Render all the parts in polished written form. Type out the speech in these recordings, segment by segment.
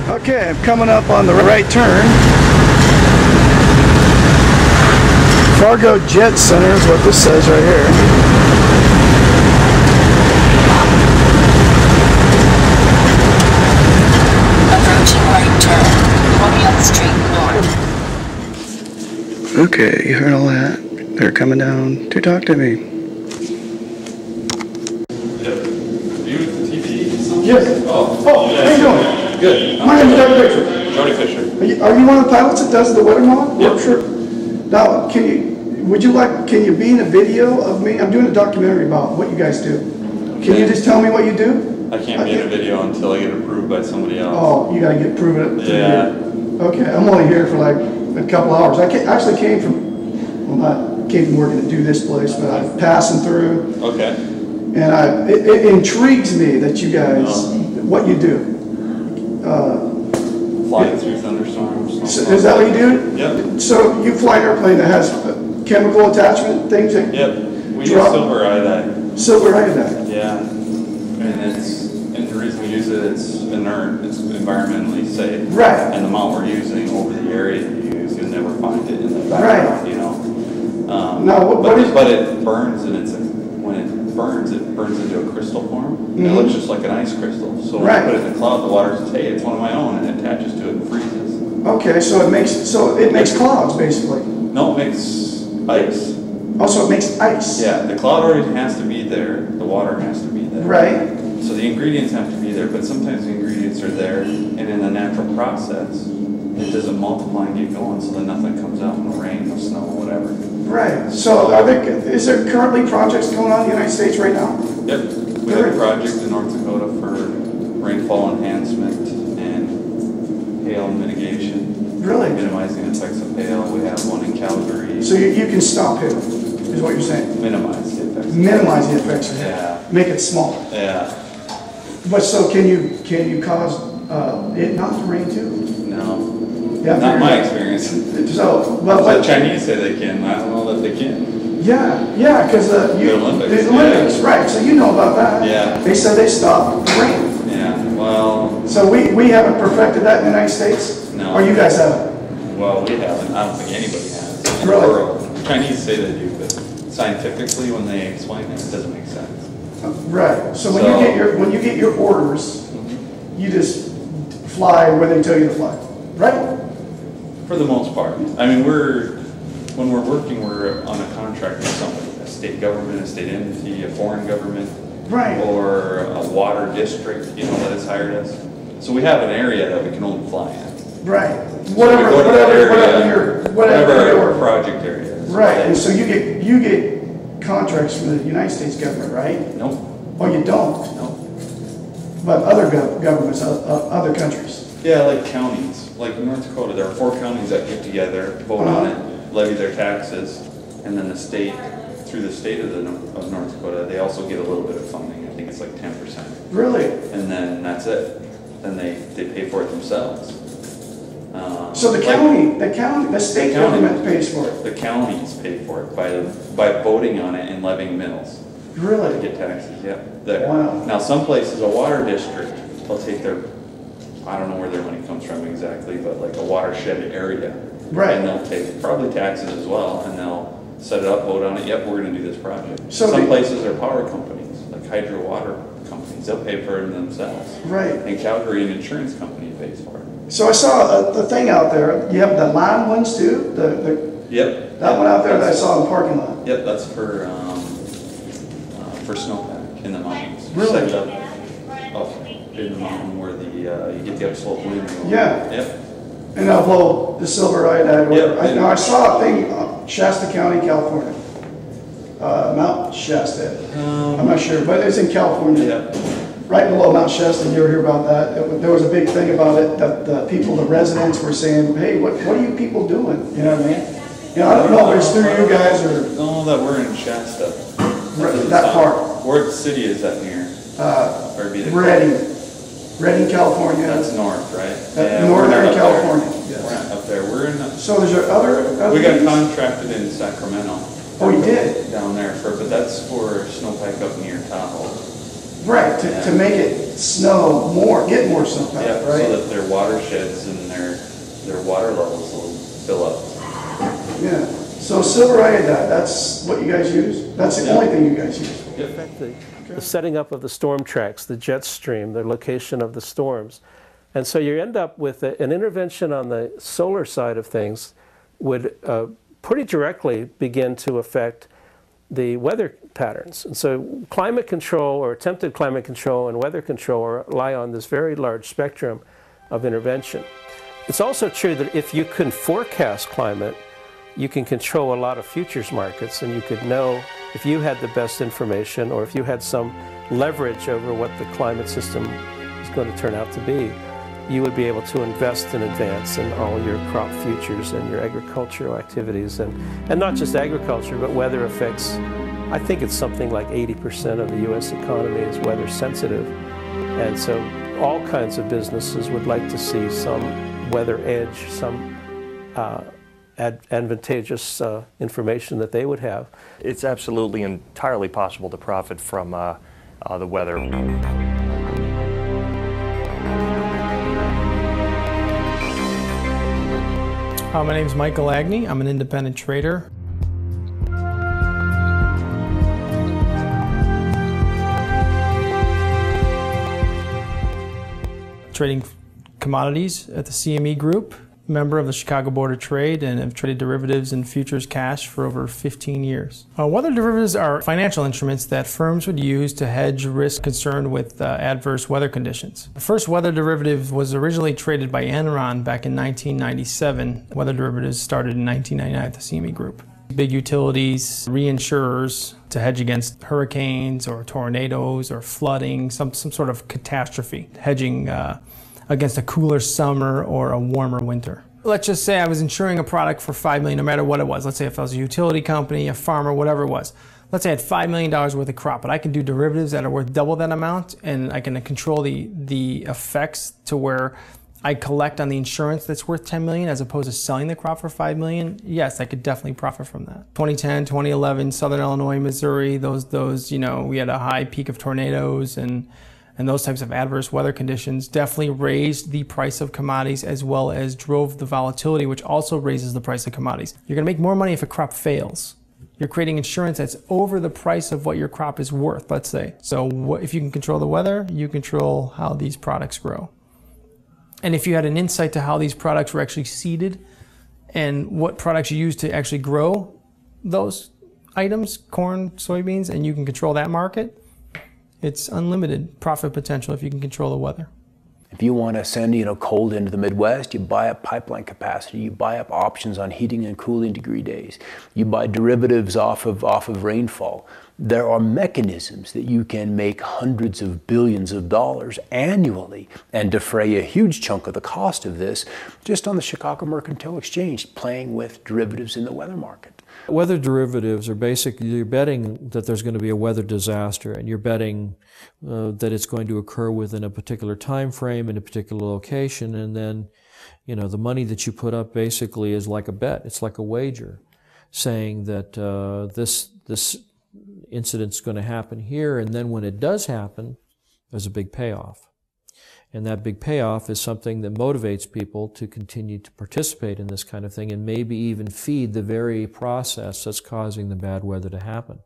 Okay, I'm coming up on the right turn. Fargo Jet Center is what this says right here. Approaching right turn, 20th Street North. Okay, you heard all that. They're coming down to talk to me. Yes. Oh, yeah, how you doing? Good. My name is Doug Bickford. Jody Fisher. Are you one of the pilots that does the weather model? Yep. Sure. Now, can you be in a video of me? I'm doing a documentary about what you guys do. Can you just tell me what you do? I can't be in a video until I get approved by somebody else. Oh, you gotta get proven. Yeah. Okay, I'm only here for like a couple hours. I actually came from, well, not came from working to do this place, but I'm passing through. Okay. And it intrigues me that you guys, what you do. Flying through thunderstorms. So is that what you do? Yep. So you fly an airplane that has chemical attachment things that Yep. We use drop? silver iodide. Silver iodide. Yeah. And the reason we use it's inert, it's environmentally safe. Right. And the amount we're using over the area you use, you'll never find it in the background, Right. you know. Now, but it burns, and when it burns into a crystal form. Mm-hmm. It looks just like an ice crystal. So when Right. you put it in the cloud, the water says, hey, it's one of my own, and it attaches to it and freezes. Okay, so it makes clouds basically. No, it makes ice. Also, it makes ice. Yeah, the cloud already has to be there. The water has to be there. Right. So the ingredients have to be there, but sometimes the ingredients are there, and in the natural process, it doesn't multiply and get going, so then nothing comes out in the rain, the snow, whatever. Right. So is there currently projects going on in the United States right now? Yep. We have a project in North Dakota for rainfall enhancement and hail mitigation. Really? Minimizing the effects of hail. We have one in Calgary. So you can stop it, is what you're saying? Minimize the effects. Minimize the effects of it. Yeah. Make it small. Yeah. But so can you cause it not to rain too? No. Yeah, Not my experience. So, The Chinese say they can. I don't know that they can. Yeah, because the Olympics, yeah. right? So you know about that. Yeah. They said they stopped the rain. Yeah. Well. So we haven't perfected that in the United States. No. Or you guys haven't. Well, we haven't. I don't think anybody has. In Really? the world. The Chinese say they do, but scientifically, when they explain it, it doesn't make sense. Right. So when you get your orders, you just fly where they tell you to fly, right? For the most part. I mean, when we're working, we're on a contract with somebody, a state government, a state entity, a foreign government, Right. or a water district, you know, that has hired us. So we have an area that we can only fly in. Right. So we go to that area, whatever your our project area is. right. And so you get contracts from the United States government, right? Nope. Oh, you don't. Nope. But other governments, other countries. Yeah, like counties, like in North Dakota, there are 4 counties that get together, vote on it, levy their taxes, and then the state, through the state of North Dakota, they also get a little bit of funding. I think it's like 10%. Really? And then that's it. Then they pay for it themselves. So the state government pays for it. The counties pay for it by voting on it and levying mills. To Really? get taxes, yeah. There. Wow. Now, some places, a water district, they'll take their, I don't know where their money comes from exactly, but like a watershed area. Right. And they'll take probably taxes as well, and they'll set it up, vote on it, yep, we're gonna do this project. So Some the- places are power companies, like hydro water companies, they'll pay for it themselves. Right. In Calgary, an insurance company pays for it. So I saw the thing out there. You have the lime ones too. Yep. That one out there that I saw in the parking lot. Yep, that's for snowpack in the mountains. Really? Set it up in the mountain where you get the upslope wind. Yeah. Yep. And they'll blow the silver iodide. Or Yep. I saw a thing, Shasta County, California. Mount Shasta. I'm not sure, but it's in California. Yep. Right below Mount Shasta, you ever hear about that? There was a big thing about it that the residents were saying, hey, what are you people doing? You know what I mean? You know, I don't know if it's through you guys or No, that we're in Shasta. that part. Where the city is that near? Or be the Redding, California. That's north, right? Northern California. We're not up there. We're in. So there's other We got things? contracted in Sacramento. Oh, you did? Down there but that's for snowpack up near Tahoe. Right, to make it snow more, get more snowpack, Yeah, right? so that their watersheds and their water levels will fill up. Yeah, so silver iodide, that's what you guys use? That's the only thing you guys use? The setting up of the storm tracks, the jet stream, the location of the storms. And so you end up with an intervention on the solar side of things would pretty directly begin to affect the weather patterns. And so climate control or attempted climate control and weather control rely on this very large spectrum of intervention. It's also true that if you can forecast climate, you can control a lot of futures markets, and you could know if you had the best information or if you had some leverage over what the climate system is going to turn out to be, you would be able to invest in advance in all your crop futures and your agricultural activities, and not just agriculture, but weather effects. I think it's something like 80% of the U.S. economy is weather sensitive, and so all kinds of businesses would like to see some weather edge, some advantageous information that they would have. It's absolutely entirely possible to profit from the weather. My name is Michael Agney. I'm an independent trader. Trading commodities at the CME Group, member of the Chicago Board of Trade, and have traded derivatives and futures cash for over 15 years. Weather derivatives are financial instruments that firms would use to hedge risk concerned with adverse weather conditions. The first weather derivative was originally traded by Enron back in 1997. Weather derivatives started in 1999 at the CME Group. Big utilities, reinsurers to hedge against hurricanes or tornadoes or flooding, some sort of catastrophe, hedging against a cooler summer or a warmer winter. Let's just say I was insuring a product for $5 million, no matter what it was. Let's say if I was a utility company, a farmer, whatever it was. Let's say I had $5 million worth of crop, but I can do derivatives that are worth double that amount, and I can control the effects to where I collect on the insurance that's worth $10 million as opposed to selling the crop for $5 million. Yes, I could definitely profit from that. 2010, 2011, Southern Illinois, Missouri, those, you know, we had a high peak of tornadoes and those types of adverse weather conditions definitely raised the price of commodities as well as drove the volatility, which also raises the price of commodities. You're going to make more money if a crop fails. You're creating insurance that's over the price of what your crop is worth, let's say. So if you can control the weather, you control how these products grow. And if you had an insight to how these products were actually seeded and what products you use to actually grow those items, corn, soybeans, and you can control that market, it's unlimited profit potential if you can control the weather. If you want to send, cold into the Midwest, you buy up pipeline capacity, you buy up options on heating and cooling degree days, you buy derivatives off of rainfall. There are mechanisms that you can make hundreds of billions of dollars annually and defray a huge chunk of the cost of this just on the Chicago Mercantile Exchange, playing with derivatives in the weather market. Weather derivatives are basically, you're betting that there's going to be a weather disaster, and you're betting that it's going to occur within a particular time frame in a particular location, and then, the money that you put up basically is like a bet. It's like a wager, saying that this incident's going to happen here, and then when it does happen, there's a big payoff. And that big payoff is something that motivates people to continue to participate in this kind of thing and maybe even feed the very process that's causing the bad weather to happen.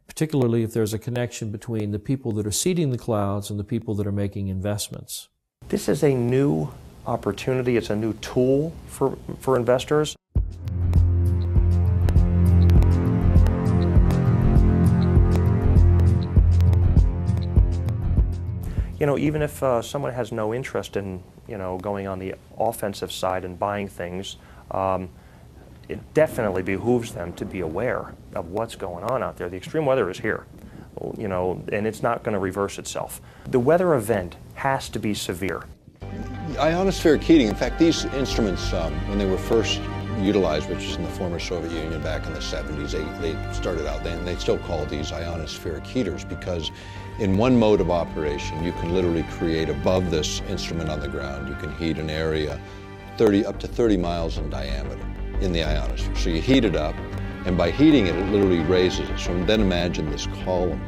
Particularly if there's a connection between the people that are seeding the clouds and the people that are making investments. This is a new opportunity. It's a new tool for investors. Even if someone has no interest in, going on the offensive side and buying things, it definitely behooves them to be aware of what's going on out there. The extreme weather is here, and it's not going to reverse itself. The weather event has to be severe. Ionospheric heating, in fact, these instruments, when they were first utilized, which is in the former Soviet Union back in the 70s, they started out then, they still call these ionospheric heaters because in one mode of operation, you can literally create above this instrument on the ground, you can heat an area up to 30 miles in diameter in the ionosphere. So you heat it up, and by heating it, it literally raises it. So then imagine this column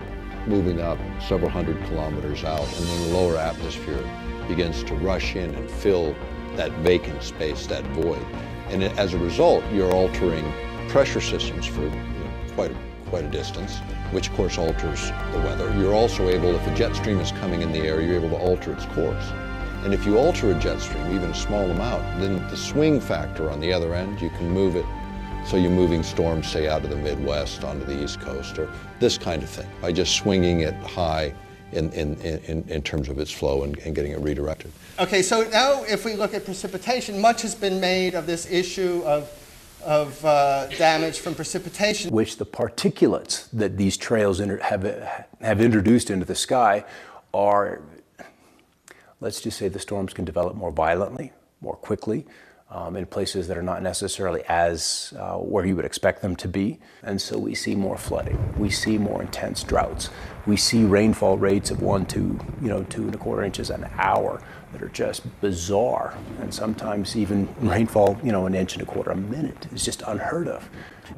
moving up several hundred kilometers out, and then the lower atmosphere begins to rush in and fill that vacant space, that void. And as a result, you're altering pressure systems for quite a distance, which of course alters the weather. You're also able, if a jet stream is coming in the air, you're able to alter its course. And if you alter a jet stream, even a small amount, then the swing factor on the other end, you can move it. So you're moving storms, say, out of the Midwest onto the East Coast, or this kind of thing, by just swinging it high in terms of its flow and getting it redirected. Okay, so now if we look at precipitation, much has been made of this issue of damage from precipitation. Which the particulates that these trails have introduced into the sky are, let's just say the storms can develop more violently, more quickly, in places that are not necessarily as where you would expect them to be. And so we see more flooding, we see more intense droughts, we see rainfall rates of 1 to 2¼ inches an hour that are just bizarre, and sometimes even rainfall, 1 1/4 inches a minute is just unheard of.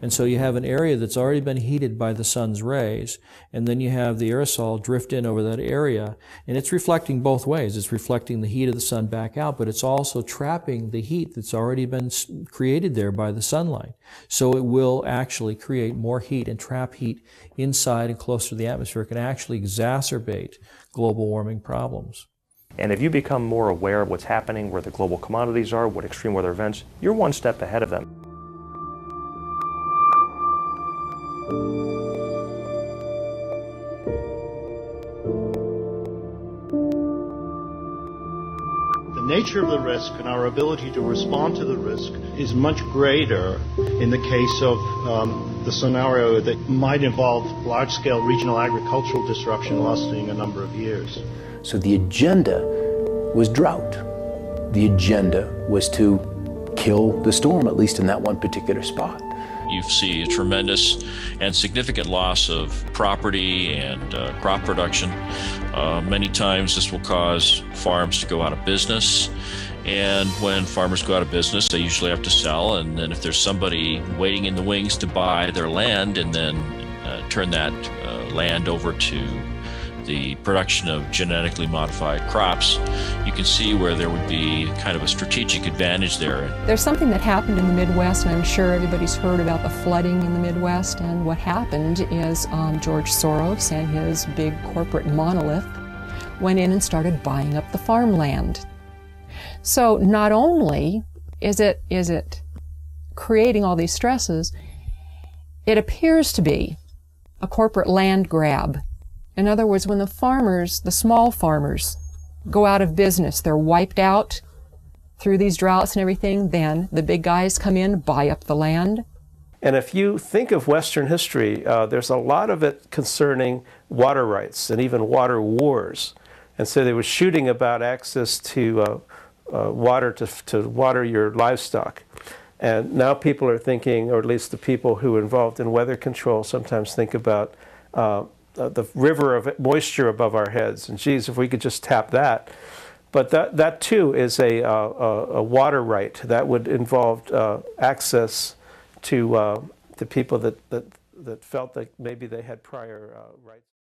And so you have an area that's already been heated by the sun's rays, and then you have the aerosol drift in over that area, and it's reflecting both ways. It's reflecting the heat of the sun back out, but it's also trapping the heat that's already been created there by the sunlight. So it will actually create more heat and trap heat inside and closer to the atmosphere. It can actually exacerbate global warming problems. And if you become more aware of what's happening, where the global commodities are, what extreme weather events, you're one step ahead of them. The nature of the risk and our ability to respond to the risk is much greater in the case of the scenario that might involve large-scale regional agricultural disruption lasting a number of years. So the agenda was drought. The agenda was to kill the storm, at least in that one particular spot. You see a tremendous and significant loss of property and crop production. Many times this will cause farms to go out of business. And when farmers go out of business, they usually have to sell. And then if there's somebody waiting in the wings to buy their land and then turn that land over to the production of genetically modified crops, you can see where there would be kind of a strategic advantage there. There's something that happened in the Midwest, and I'm sure everybody's heard about the flooding in the Midwest, and what happened is George Soros and his big corporate monolith went in and started buying up the farmland. So not only is it creating all these stresses, it appears to be a corporate land grab. In other words, when the farmers, the small farmers, go out of business, they're wiped out through these droughts and everything, then the big guys come in, buy up the land. And if you think of Western history, there's a lot of it concerning water rights and even water wars. And so they were shooting about access to water to water your livestock. And now people are thinking, or at least the people who are involved in weather control sometimes think about the river of moisture above our heads, and geez, if we could just tap that. But that too is a water right that would involve access to people that felt that maybe they had prior rights.